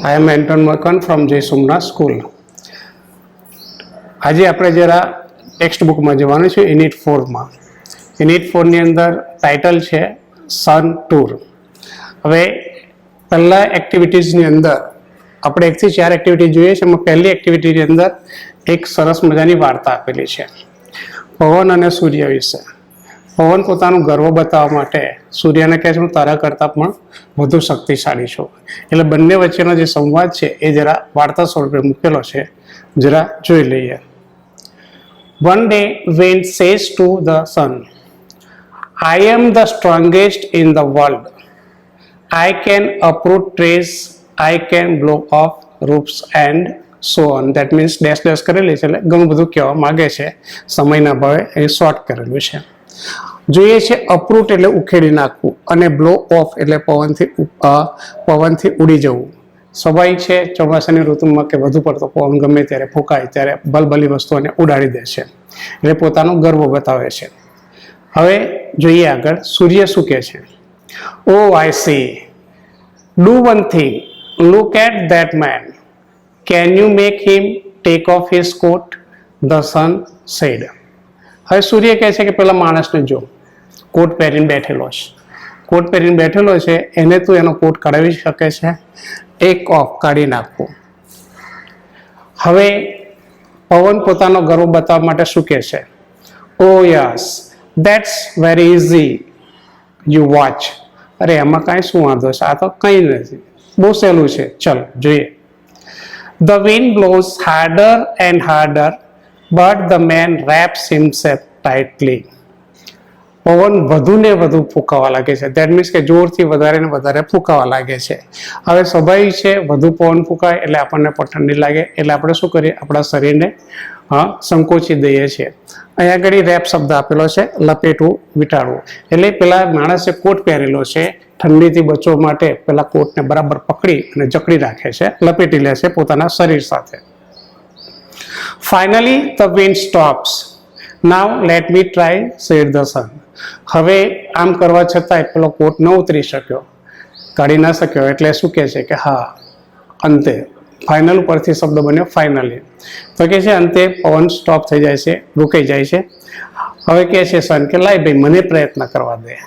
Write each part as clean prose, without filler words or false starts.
I am Anton Makan from Jai Somnath School. આજે આપણે જરા ટેક્સ્ટ બુકમાં જવાનું છે યુનિટ 4માં. યુનિટ 4ની અંદર ટાઇટલ છે સન ટૂર. હવે પહેલા એક્ટિવિટીઝની અંદર આપણે 1 થી 4 એક્ટિવિટી જોઈએ છે. એમાં પહેલી એક્ટિવિટીની અંદર એક સરસ મજાની વાર્તા આપેલી છે પવન અને સૂર્ય વિશે. પવન પોતાનું ગર્વ બતાવવા માટે સૂર્યને કહે છે હું તારા કરતાં પણ વધુ શક્તિશાળી છું. એટલે બંને વચ્ચેનો જે સંવાદ છે એ જરા વાર્તા સ્વરૂપે મૂકેલો છે, જરા જોઈ લઈએ. One day wind says to the sun, I am the strongest in the world. I can uproot trees, I can blow off roofs and so on. That means dash dash કરેલી છે, એટલે ઘણું બધું કહેવા માગે છે. સમયના ભાવે એ શોર્ટ કરેલું છે. જોઈએ છે અપરૂટ એટલે ઉખેડી નાખવું અને બ્લો ઓફ એટલે પવનથી ઉડી જવું. સ્વાભાવિક છે ચોમાસાની ઋતુમાં કે વધુ પડતો પવન ગમે ત્યારે ફૂંકાય ત્યારે ભલભલી વસ્તુઓને ઉડાડી દે છે, એટલે પોતાનો ગર્વ બતાવે છે. હવે જોઈએ આગળ સૂર્ય શું કહે છે. Oh I see, do one thing, look at that man, can you make him take off his coat, the sun said. હવે સૂર્ય કહે છે કે પેલા માણસને જો, કોટ પહેરીને બેઠેલો છે, કોટ પહેરીને બેઠેલો છે, એને તું એનો કોટ કાઢાવી શકે છે? ટેક ઓફ, કાઢી નાખવું. હવે પવન પોતાનો ગર્વ બતાવવા માટે શું કહે છે? ઓ yes, that's very easy, you watch. અરે એમાં કાંઈ શું વાંધો છે, આ તો કંઈ નથી, બહુ સહેલું છે, ચલ જોઈએ. The wind blows harder and harder but the man wraps himself tightly. પવન વધુ ને વધુ ફૂંકાવા લાગે છે. દેટ મીન્સ કે જોરથી વધારે ને વધારે ફૂંકાવા લાગે છે. હવે સ્વાભાવિક છે વધુ પવન ફૂંકાય એટલે આપણને પણ ઠંડી લાગે, એટલે આપણે શું કરીએ, આપણા શરીરને સંકોચી દઈએ છીએ. અહીંયા આગળ રેપ શબ્દ આપેલો છે, લપેટવું, વીંટાળવું. એટલે પેલા માણસે કોટ પહેરેલો છે, ઠંડીથી બચવા માટે પેલા કોટને બરાબર પકડી અને જકડી રાખે છે, લપેટી લે છે પોતાના શરીર સાથે. Finally the wind stops. Now let me try, said the sun. હવે આમ કરવા છતાંય પેલો કોટ ન ઉતરી શક્યો, કાઢી ન શક્યો, એટલે શું કહે છે કે હા અંતે, ફાઇનલ ઉપરથી શબ્દ બન્યો ફાઇનલી. તો કહે છે અંતે પવન સ્ટોપ થઈ જાય છે, રોકાઈ જાય છે. હવે કહે છે સન કે લાય ભાઈ મને પ્રયત્ન કરવા દે.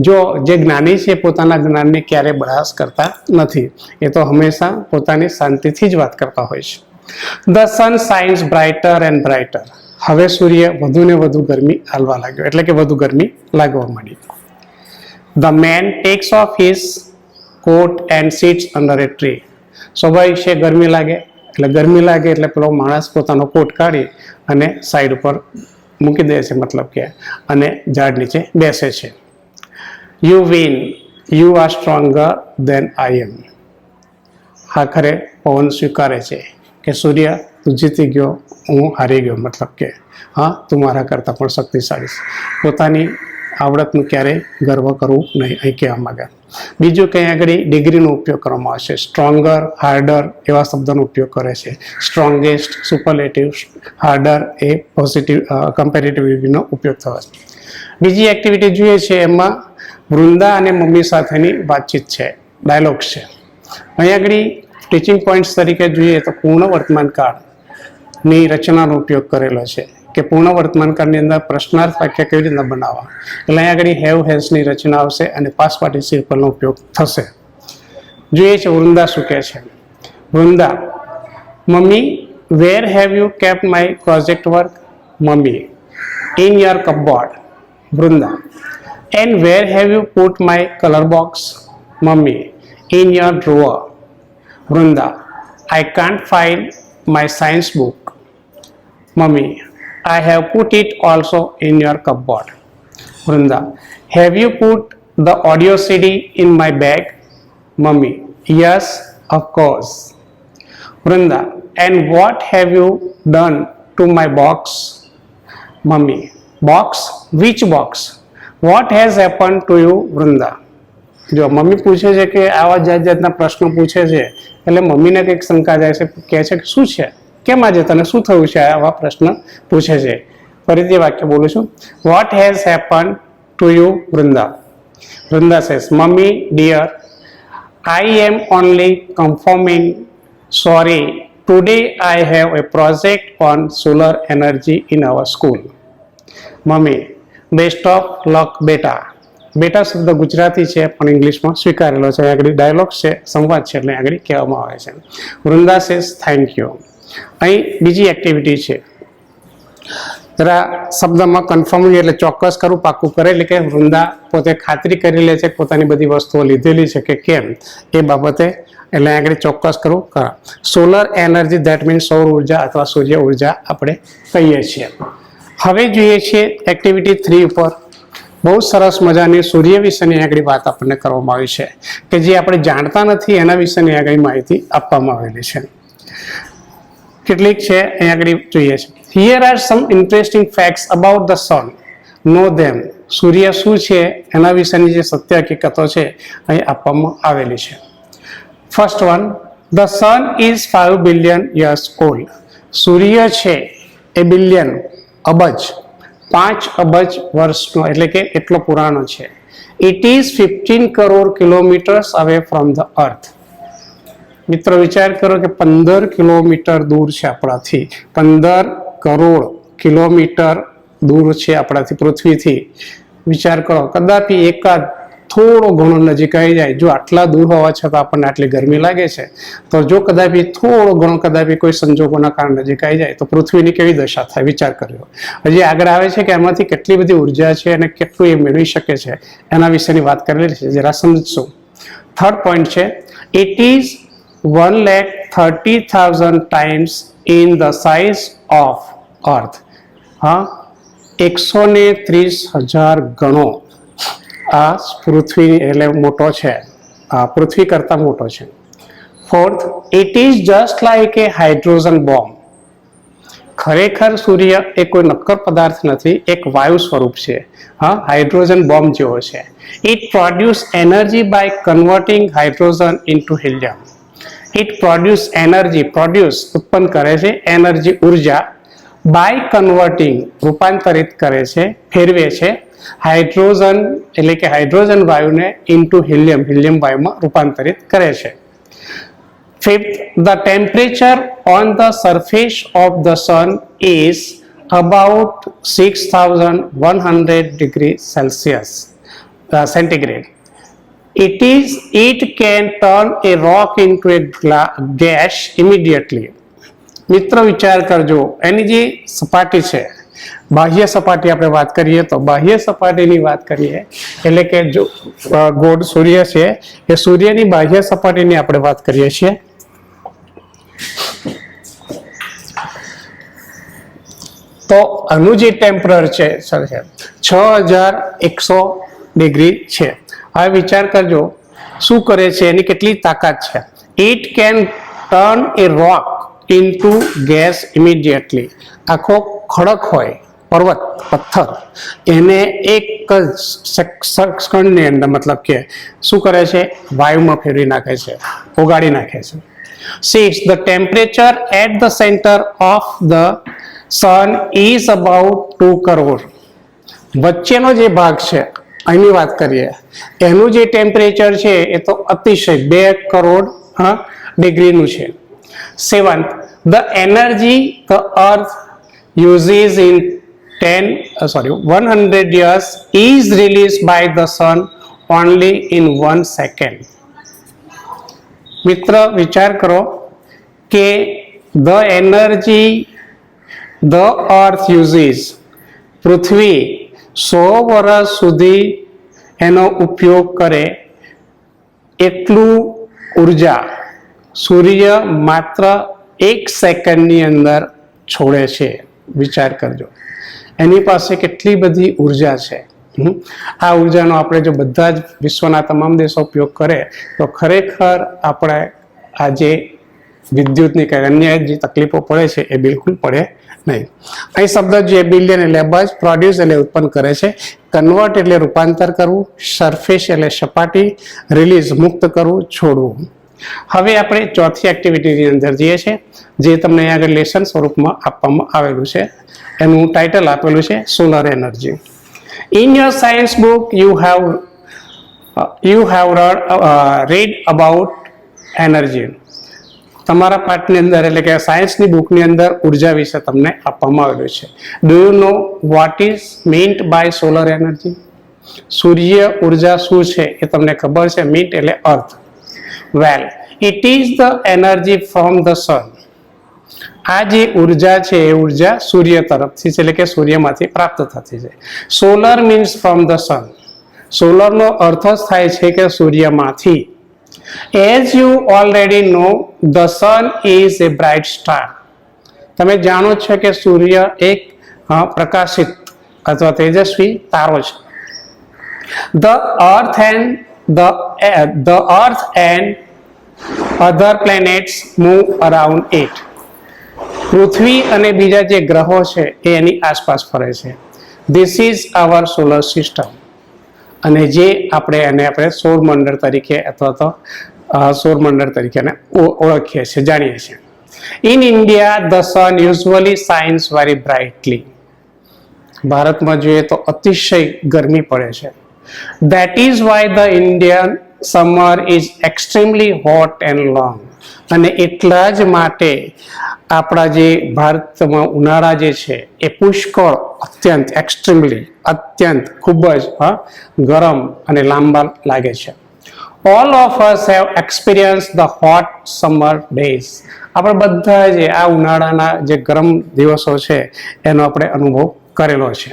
જો જે જ્ઞાની છે પોતાના જ્ઞાનને ક્યારેય બળાસ કરતા નથી, એ તો હંમેશા પોતાની શાંતિથી જ વાત કરતા હોય છે. The sun shines brighter and brighter. હવે સૂર્ય વધુ ને વધુ ગરમી હાલવા લાગ્યો, એટલે કે વધુ ગરમી લાગવા માંડી. The man takes off his coat and sits under a tree. સ્વાભાવિક છે ગરમી લાગે એટલે પેલો માણસ પોતાનો કોટ કાઢી અને સાઈડ ઉપર મૂકી દે છે, મતલબ કે, અને ઝાડ નીચે બેસે છે. You win, you are stronger than I am. આખરે પવન સ્વીકારે છે કે સૂર્ય તું જીતી ગયો, હું હારી ગયો, મતલબ કે હા તું મારા કરતાં પણ શક્તિશાળી છે. પોતાની આવડતનું ક્યારેય ગર્વ કરવું નહીં, અહીં કહેવા માંગે. બીજું કંઈ આગળ ડિગ્રીનો ઉપયોગ કરવામાં આવશે. સ્ટ્રોંગર, હાર્ડર એવા શબ્દોનો ઉપયોગ કરે છે. સ્ટ્રોંગેસ્ટ, સુપરલેટિવ, હાર્ડર એ પોઝિટિવ કમ્પેરેટિવનો ઉપયોગ થયો છે. બીજી એક્ટિવિટી જોઈએ છે, એમાં વૃંદા અને મમ્મી સાથેની વાતચીત છે, ડાયલોગ્સ છે. અહીં આગળ ટીચિંગ પોઈન્ટ્સ તરીકે જોઈએ તો પૂર્ણ વર્તમાન કાળની રચનાનો ઉપયોગ કરેલો છે કે પૂર્ણ વર્તમાન કાળની અંદર પ્રશ્નાર્થ વાક્ય કેવી રીતના બનાવવા. એટલે અહીંયા આગળ હેવ હેઝની રચના આવશે અને પાસ્ટ પાર્ટિસિપલનો ઉપયોગ થશે. જોઈએ છે વૃંદા શું કહે છે. Vrunda, mummy where have you kept my project work? Mummy, in your cupboard. Vrunda, and where have you put my colour box? Mummy, in your drawer. Vrunda, I can't find my science book. Mummy, I have put it also in your cupboard. Vrunda, have you put the audio CD in my bag? Mummy, yes, of course. Vrunda, and what have you done to my box? Mummy, box? Which box? What has happened to you, Vrunda? જો mummy પૂછે છે કે આવા જાતના પ્રશ્નો પૂછે છે એટલે મમ્મીને કંઈક શંકા જાય છે, કહે છે કે શું છે, કેમ આજે તને શું થયું છે, આવા પ્રશ્ન પૂછે છે. ફરીથી વાક્ય બોલું છું. What has happen to you Vrunda? Vrunda says, mummy dear, I am only confirming. Sorry, today I have a project on solar energy in our school. Mummy, best of luck બેટા. બેટા શબ્દ ગુજરાતી છે પણ ઇંગ્લિશમાં સ્વીકારેલો છે. આગળ ડાયલોગ છે, સંવાદ છે, એટલે આગળ કહેવામાં આવે છે. Vrinda says thank you. અહીં બીજી એક્ટિવિટી છે. જરા શબ્દમાં કન્ફર્મ એટલે ચોક્કસ કરવું, પાક્કું કરે, એટલે કે વૃંદા પોતે ખાતરી કરી લે છે કે પોતાની બધી વસ્તુઓ લીધેલી છે કે કેમ એ બાબતે, એટલે આગળ ચોક્કસ કરવું કરા. સોલર એનર્જી દેટ મીન્સ સૌર ઉર્જા અથવા સૂર્ય ઉર્જા આપણે કહીએ છીએ. હવે જોઈએ છીએ એક્ટિવિટી 3 ઉપર. બહુ સરસ મજાની સૂર્ય વિશેની આગળ વાત આપણને કરવામાં આવી છે કે જે આપણે જાણતા નથી એના વિશેની આગળ માહિતી આપવામાં આવેલી છે. કેટલીક છે અહીં આગળ જોઈએ છે. Here are some interesting facts about the sun. Know them. સૂર્ય શું છે એના વિશેની જે સત્ય હકીકતો છે અહીં આપવામાં આવેલી છે. First one, the sun is 5 billion years old. સૂર્ય છે એ બિલિયન, અબજ, 5 અબજ વર્ષનો એટલે કે એટલો પુરાણો છે. It is 15 crore kilometers away from the earth. મિત્રો વિચાર કરો કે 15 કિલોમીટર દૂર છે આપણાથી, 15 કરોડ કિલોમીટર દૂર છે આપણાથી, પૃથ્વીથી. વિચાર કરો, કદાપી એકાદ થોડો ઘણો નજીક આવી જાય, જો આટલા દૂર હોવા છતાં આપણને આટલી ગરમી લાગે છે, તો જો કદાપી થોડો ઘણો કદાપી કોઈ સંજોગોના કારણે નજીક આવી જાય તો પૃથ્વીની કેવી દશા થાય, વિચાર કર્યો. હજી આગળ આવે છે કે એમાંથી કેટલી બધી ઉર્જા છે અને કેટલું એ મેળવી શકે છે એના વિશેની વાત કરેલી છે, જરા સમજશું. થર્ડ પોઈન્ટ છે, it is 1,30,000 times in the size of earth. હા, 130,000 ગણો આ પૃથ્વી એટલે મોટો છે, પૃથ્વી કરતા મોટો છે. Fourth, it is just like A hydrogen bomb. ખરેખર સૂર્ય એ કોઈ નક્કર પદાર્થ નથી, એક વાયુ સ્વરૂપ છે. હા, હાઇડ્રોજન બોમ્બ જેવો છે. It produce energy by converting hydrogen into helium. It produce energy, produce ઉત્પન્ન કરે છે, એનર્જી ઉર્જા, બાય કન્વર્ટિંગ રૂપાંતરિત કરે છે, ફેરવે છે, હાઇડ્રોજન એટલે કે હાઇડ્રોજન વાયુને ઇન્ટુ હિલિયમ, હિલિયમ વાયુમાં રૂપાંતરિત કરે છે. Fifth, the temperature on the surface of the sun is about 6,100 degree Celsius centigrade. It can turn a rock into a gas immediately. મિત્રો વિચાર કરજો, એની જે સપાટી છે, બાહ્ય સપાટી આપણે વાત કરીએ તો બાહ્ય સપાટીની વાત કરીએ એટલે કે જો ગોળ સૂર્ય છે એ સૂર્યની બાહ્ય સપાટીની આપણે વાત કરીએ છીએ. તો આનું જે ટેમ્પરેચર છે 6,100 ડિગ્રી છે. હવે વિચાર કરજો શું કરે છે, એની કેટલી તાકાત છે. It can turn A rock into gas immediately. આખો ખડક હોય, પર્વત, પથ્થર, એને એક જ સેકન્ડની અંદર મતલબ કે શું કરે છે, વાયુમાં ફેરવી નાખે છે, ઓગાળી નાખે છે. 6. The temperature at the center of the sun is about 2 crore. વચ્ચેનો જે ભાગ છે અહીંની વાત કરીએ, એનું જે ટેમ્પરેચર છે એ તો અતિશય 2 કરોડ ડિગ્રીનું છે. 7th, the energy the earth uses in 100 years is released by the sun only in 1 second. મિત્ર વિચાર કરો કે the energy the earth uses, પૃથ્વી 100 વર્ષ સુધી એનો ઉપયોગ કરે એટલું ઉર્જા સૂર્ય માત્ર 1 સેકન્ડની અંદર છોડે છે. વિચાર કરજો એની પાસે કેટલી બધી ઉર્જા છે. આ ઉર્જાનો આપણે જો બધા જ વિશ્વના તમામ દેશો ઉપયોગ કરે તો ખરેખર આપણે આજે વિદ્યુતની કે અન્ય જે તકલીફો પડે છે એ બિલકુલ પડે નહીં. અહીં શબ્દ જે બિલિયન એટલે અબજ, પ્રોડ્યુસ એટલે ઉત્પન્ન કરે છે, કન્વર્ટ એટલે રૂપાંતર કરવું, સરફેસ એટલે સપાટી, રિલીઝ મુક્ત કરવું, છોડવું. હવે આપણે ચોથી એક્ટિવિટીની અંદર જઈએ છીએ જે તમને અહીં આગળ લેસન સ્વરૂપમાં આપવામાં આવેલું છે. એનું ટાઇટલ આપેલું છે solar energy. In your science book you have you have read about energy. તમારા પાઠની અંદર એટલે કે સાયન્સની બુકની અંદર ઉર્જા વિશે તમને આપવામાં આવેલું છે. Do you know what is meant by solar energy? સૂર્ય ઉર્જા શું છે એ તમને ખબર છે? મીન્ટ એટલે અર્થ. Well, it is the energy from the sun. આ જે ઉર્જા છે એ ઉર્જા સૂર્ય તરફથી છે, એટલે કે સૂર્યમાંથી પ્રાપ્ત થતી છે. Solar means from the sun. સોલરનો અર્થ જ થાય છે કે સૂર્યમાંથી. As you already know, the sun is a bright star. તમે જાણો છો કે સૂર્ય એક પ્રકાશિત અથવા તેજસ્વી તારો છે. The earth and other planets move around it. પૃથ્વી અને બીજા જે ગ્રહો છે એ એની આસપાસ ફરે છે. This is our solar system. અને જે આપણે સૌરમંડળ તરીકે અથવા તો સૌરમંડળ તરીકે ઓળખીએ છીએ, જાણીએ છીએ. In India the sun usually shines very brightly. ભારતમાં જોઈએ તો અતિશય ગરમી પડે છે. That is why the Indian summer is extremely hot and long. અને એટલા જ માટે આપણા જે ભારતમાં ઉનાળા જે છે એ પુષ્કળ, અત્યંત ખૂબ જ ગરમ અને લાંબા લાગે છે. All of us have experience the hot summer days. આપણે બધા જે આ ઉનાળાના જે ગરમ દિવસો છે એનો આપણે અનુભવ કરેલો છે.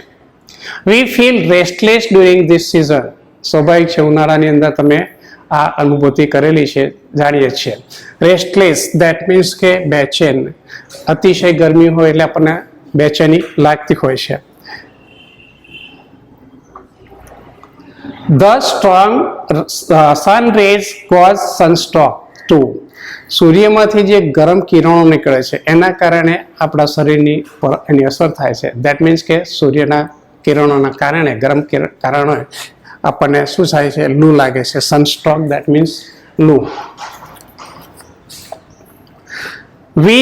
વી feel restless during this season. સ્વાભાવિક છે, ઉનાળાની અંદર તમે આ અનુભૂતિ કરેલી છે, જાણીએ છીએ. રેસ્ટલેસ દેટ મીન્સ કે બેચેન. અતિશય ગરમી હોય એટલે આપણને બેચેની લાગતી હોય છે. The strong sun rays cause sunstroke too. સૂર્યમાંથી જે ગરમ કિરણો નીકળે છે એના કારણે આપણા શરીરની પર એની અસર થાય છે. દેટ મીન્સ કે સૂર્યના કિરણોના કારણે, ગરમ કારણે આપણને શું થાય છે? લૂ લાગે છે. સનસ્ટ્રોક દેટ મીન્સ લૂ. We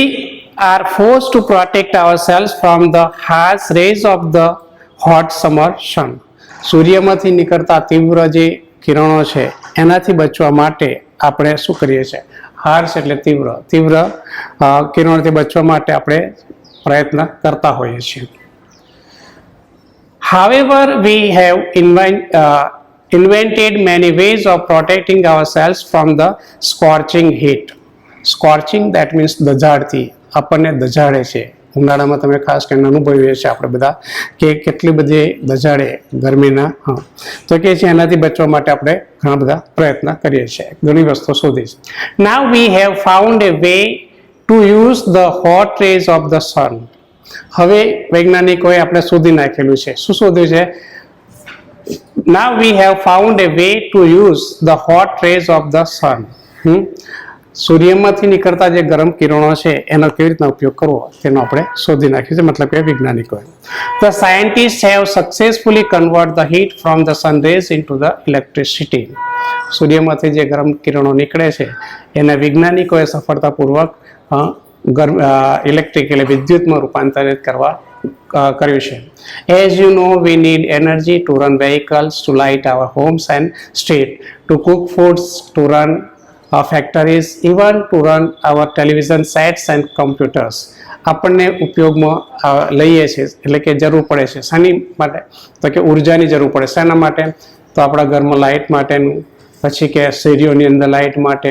are forced to protect ourselves from the harsh rays of the hot summer sun. સૂર્યમાંથી નીકળતા તીવ્ર જે કિરણો છે એનાથી બચવા માટે આપણે શું કરીએ છીએ? હાર્શ એટલે તીવ્ર કિરણોથી બચવા માટે આપણે પ્રયત્ન કરતા હોઈએ છીએ. However, we have invented many ways of protecting ourselves from the scorching heat. Scorching that means દઝાડથી, આપણને દઝાડે છે. ઉનાળામાં તમે ખાસ કરીને અનુભવીએ છીએ આપણે બધા કે કેટલી બધી દઝાડે ગરમીના. તો કે છે એનાથી બચવા માટે આપણે ઘણા બધા પ્રયત્ન કરીએ છીએ, ઘણી વસ્તુ શોધી છે. Now we have found a way to use the hot rays of the sun. હવે વૈજ્ઞાનિકોએ આપણે શોધી નાખેલું છે. શું શોધ્યું છે? Now we have found a way to use the hot rays of the sun. સૂર્યમાંથી નીકળતા જે ગરમ કિરણો છે એનો કેવી રીતના ઉપયોગ કરવો તેનો આપણે શોધી નાખ્યું છે, મતલબ કે વૈજ્ઞાનિકોએ. The scientist have successfully convert the heat from the sun rays into the electricity. સૂર્યમાંથી જે ગરમ કિરણો નીકળે છે એને વૈજ્ઞાનિકોએ સફળતાપૂર્વક ઇલેક્ટ્રિક એટલે વિદ્યુતમાં રૂપાંતરિત કર્યું છે. As you know, we need energy to run vehicles, to light our homes and street, to cook foods, to run factories, even to run our television sets and computers. આપણને ઉપયોગમાં લઈએ છીએ એટલે કે જરૂર પડે છે. શાની માટે? તો કે ઉર્જાની જરૂર પડે. શાના માટે? તો આપણા ઘરમાં લાઇટ માટેનું, પછી કે શેરીઓની અંદર લાઇટ માટે,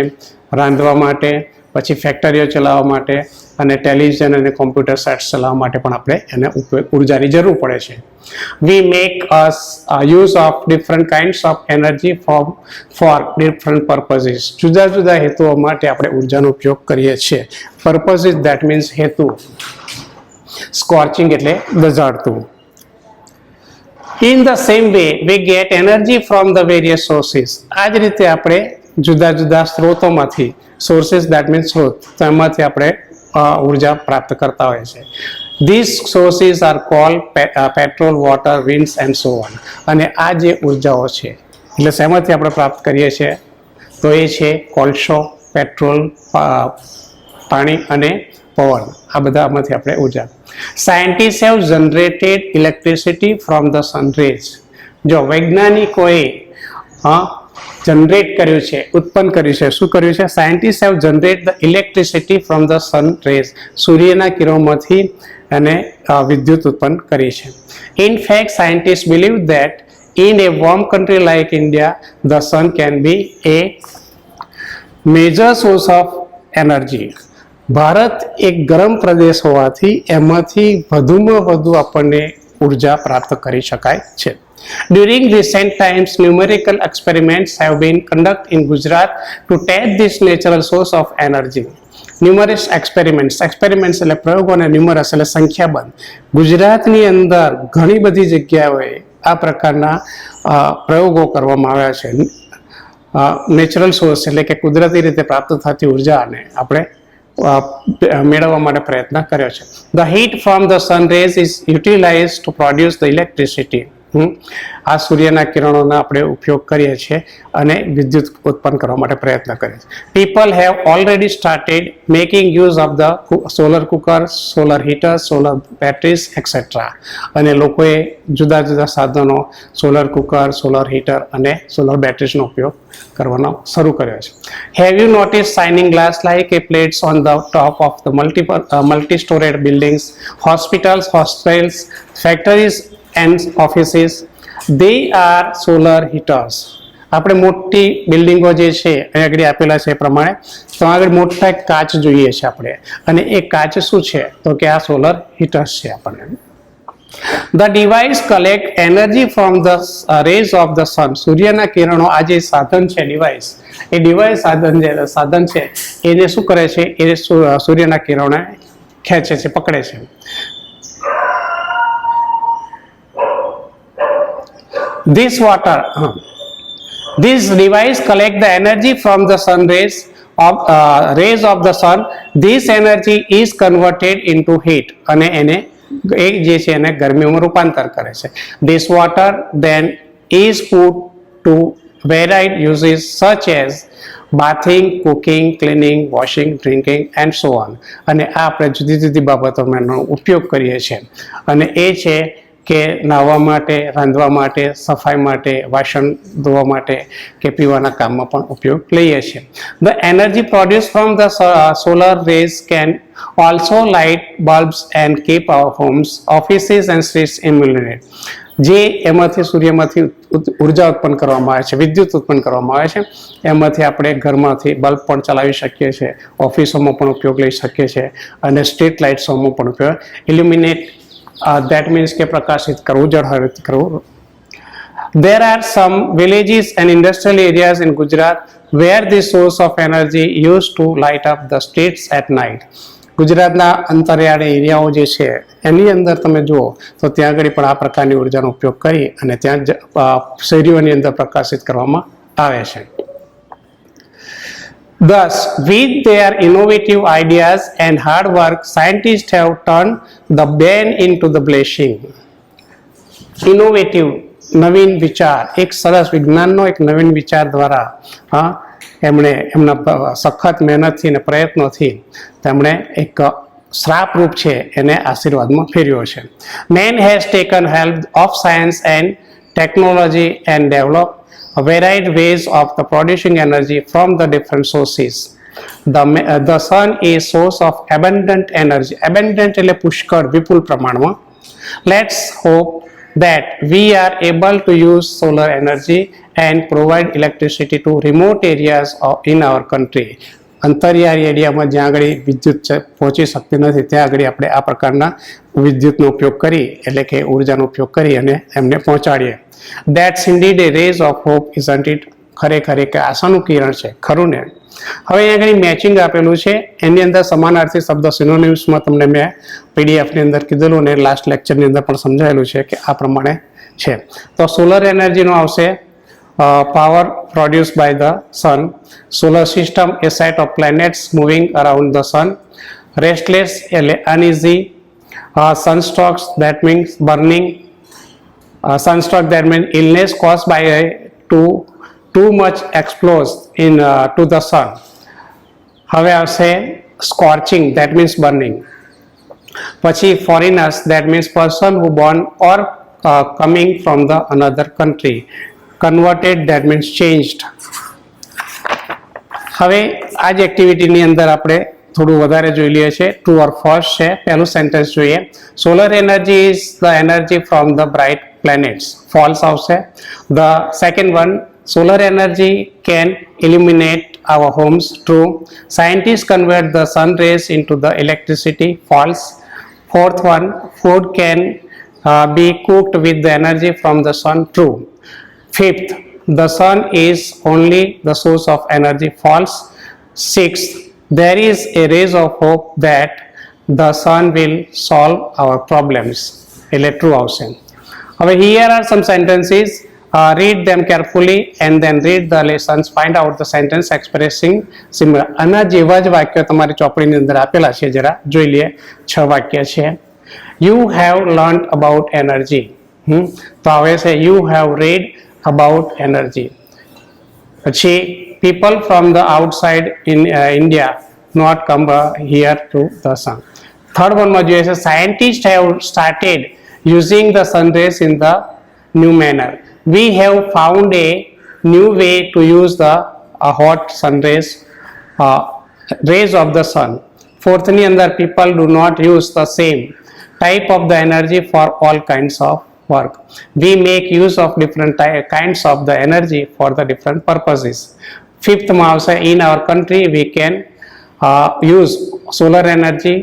રાંધવા માટે, પછી ફેક્ટરીઓ ચલાવવા માટે અને ટેલિવિઝન અને કોમ્પ્યુટર સેટ્સ ચલાવવા માટે પણ આપણે એને ઉર્જાની જરૂર પડે છે. We make us use of different kinds of energy for different purposes. જુદા જુદા હેતુઓ માટે આપણે ઉર્જાનો ઉપયોગ કરીએ છીએ. પર્પઝીસ દેટ મીન્સ હેતુ. સ્કોર્ચિંગ એટલે દઝાડતું. In the same way we get energy from the various sources. આ જ રીતે આપણે જુદા જુદા સ્ત્રોતોમાંથી, સોર્સિસ દેટ મીન્સ સ્ત્રોત, તો એમાંથી આપણે ઉર્જા પ્રાપ્ત કરતા હોય છે. These sources are called petrol, water, winds and so on. અને આ જે ઉર્જાઓ છે એટલે શેમાંથી આપણે પ્રાપ્ત કરીએ છીએ? તો એ છે કોલસો, પેટ્રોલ, પાણી અને પવન. આ બધામાંથી આપણે ઉર્જા. Scientist have generated electricity from the sun rays. જો વૈજ્ઞાનિકોએ જનરેટ કર્યું છે, ઉત્પન્ન કર્યું છે. શું કર્યું છે? Scientist have generate the electricity from the sun rays, સૂર્યના કિરણોમાંથી અને વિદ્યુત ઉત્પન્ન કરી છે. In fact scientist believe that in a warm country like India, the sun can be a major source of energy. Bharat એક ગરમ પ્રદેશ હોવાથી એમાંથી વધુમાં વધુ આપણને ઉર્જા પ્રાપ્ત કરી શકાય છે. During recent times, numerical experiments have been conducted in Gujarat to test this natural source of energy. ન્યુમરસ experiments એટલે પ્રયોગો અને ન્યુમરસ એટલે સંખ્યાબંધ. ગુજરાતની અંદર ઘણી બધી જગ્યાઓએ આ પ્રકારના પ્રયોગો કરવામાં આવ્યા છે. નેચરલ સોર્સ એટલે કે કુદરતી રીતે પ્રાપ્ત થતી ઉર્જાને આપણે મેળવવા માટે પ્રયત્ન કર્યો છે. The heat from the sun rays is utilize to produce the electricity. આ સૂર્યના કિરણોનો આપણે ઉપયોગ કરીએ છીએ અને વિદ્યુત ઉત્પન્ન કરવા માટે પ્રયત્ન કરીએ છીએ. People have already started making use of the solar cooker, solar heater, solar batteries et cetera. અને લોકોએ જુદા જુદા સાધનો, સોલર કુકર, સોલર હીટર અને સોલર બેટરીઝનો ઉપયોગ કરવાનો શરૂ કર્યો છે. Have you notice shining glass like A plates on the top of the multi stored buildings, hospitals, hostels, factories and offices, they are solar heaters. આપણે મોટી બિલ્ડિંગો જે છે અહીં આગળ આપેલા છે એ પ્રમાણે તો આગળ મોટા કાચ જોઈએ છે આપણે, અને એ કાચ શું છે તો કે આ સોલર હીટર્સ છે આપણને. The device collect energy from the rays of the sun. સૂર્યના કિરણો આ જે સાધન છે ડિવાઇસ, એ ડિવાઇસ સાધન છે એને શું કરે છે? એ સૂર્યના કિરણોને ખેંચે છે, પકડે છે. This device collect the energy from the sun rays of the sun. This energy is converted into heat અને એને જે છે એને ગરમીમાં રૂપાંતર કરે છે. This water then is put to varied uses such as bathing, cooking, cleaning, washing, drinking and so on. અને આ આપણે જુદી જુદી બાબતોમાં એનો ઉપયોગ કરીએ છીએ, અને એ છે કે નાહવા માટે, રાંધવા માટે, સફાઈ માટે, વાસણ ધોવા માટે કે પીવાના કામમાં પણ ઉપયોગ લઈએ છીએ. The energy produce from the solar rays can also light bulbs and keep our homes, offices and streets illuminated. જે એમાંથી સૂર્યમાંથી ઉર્જા ઉત્પન્ન કરવામાં આવે છે, વિદ્યુત ઉત્પન્ન કરવામાં આવે છે, એમાંથી આપણે ઘરમાંથી બલ્બ પણ ચલાવી શકીએ છીએ, ઓફિસોમાં પણ ઉપયોગ લઈ શકીએ છીએ, અને સ્ટ્રીટ લાઇટ્સોમાં પણ ઉપયોગ ઇલ્યુમિનેટ that means કે પ્રકાશિત કરવું, ઝળહળિત કરવું. There are some villages and industrial areas in Gujarat where this source of energy used to light up the streets at night. ગુજરાતના અંતરિયાળ એરિયાઓ જે છે એની અંદર તમે જુઓ તો ત્યાં આગળ પણ આ પ્રકારની ઉર્જાનો ઉપયોગ કરી અને ત્યાં શહેરીઓની અંદર પ્રકાશિત કરવામાં આવે છે. Thus, with their innovative ideas and hard work, scientists have turned the bane into the blessing. Innovative, નવીન વિચાર, એક સરસ વિજ્ઞાનનો એક નવીન વિચાર દ્વારા એમણે એમના સખત મહેનતથી અને પ્રયત્નોથી તેમણે એક શ્રાપ રૂપ છે એને આશીર્વાદમાં ફેરવ્યો છે. Man has taken help of science and technology and developed varied ways of the producing energy from the different sources. The sun is source of abundant energy. Abundant એટલે પુષ્કળ, વિપુલ પ્રમાણમાં. Let's hope that we are able to use solar energy and provide electricity to remote areas in our country. અંતરિયાળ એરિયામાં જ્યાં આગળ વિદ્યુત પહોંચી શકતી નથી ત્યાં આગળ આપણે આ પ્રકારના વિદ્યુતનો ઉપયોગ કરી એટલે કે ઉર્જાનો ઉપયોગ કરી અને એમને પહોંચાડીએ. That's indeed a rays of hope, isn't it? ખરેખર એક આશાનું કિરણ છે, ખરું ને? હવે અહીંયા આગળ મેચિંગ આપેલું છે, એની અંદર સમાનાર્થી શબ્દ સિનોનિમ્સમાં તમને મેં પીડીએફની અંદર કીધેલું ને લાસ્ટ લેક્ચરની અંદર પણ સમજાયેલું છે કે આ પ્રમાણે છે. તો સોલર એનર્જીનો આવશે power produced by the sun. Solar system, a set of planets moving around the sun. Restless, uneasy. Sunstrokes, that means burning. Sunstroke, that means illness caused by too much exposed to the sun. હવે આવશે scorching, that means burning. પછી foreigners, that means person who born or coming from the another country. Converted that means changed. હવે આ જ એક્ટિવિટીની અંદર આપણે થોડું વધારે જોઈ લઈએ છીએ. ટ્રુ ઓર ફોલ્સ છે. પહેલું સેન્ટેન્સ જોઈએ. Solar energy is the energy from the bright planets. False આવશે. The second one, solar energy can illuminate our homes. True. Scientists convert the sun rays into the electricity. False. Fourth one, food can be cooked with the energy from the sun. True. Fifth, the sun is only the source of energy. False. Sixth, there is a rays of hope that the sun will solve our problems. એટલે true આવશે. હવે here are some sentences. Read them carefully and then read the lessons. Find out the sentence expressing similar. આના જેવા જ વાક્યો તમારી ચોપડીની અંદર આપેલા છે, જરા જોઈ લઈએ. 6 વાક્ય છે. You have learned about energy. તો આવે છે you have read about energy. પછી people from the outside in India not come here to the sun. Third one માં જોઈએ છે scientists have started using the sun rays in the new manner. We have found a new way to use the hot sun rays of the sun. Fourth ni andar, people do not use the same type of the energy for all kinds of work. We make use of different kinds of the energy for the different purposes. Fifth ma avse, in our country we can use solar energy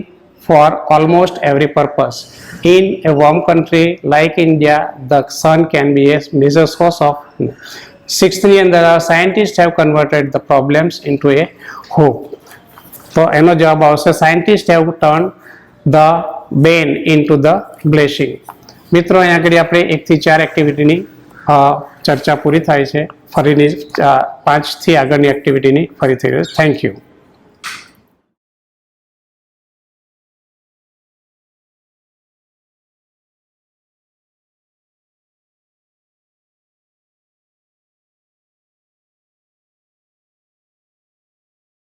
for almost every purpose. In a warm country like India, the sun can be a major source of. Sixth ni andar, scientists have converted the problems into a hope. So એનો જવાબ આવશે scientists have turned the bane into the blessing. મિત્રો અહીંયા આગળ આપણે 1 થી 4 એક્ટિવિટીની ચર્ચા પૂરી થાય છે. ફરીની 5 થી આગળની એક્ટિવિટીની ફરી થઈ રહી છે. Thank you.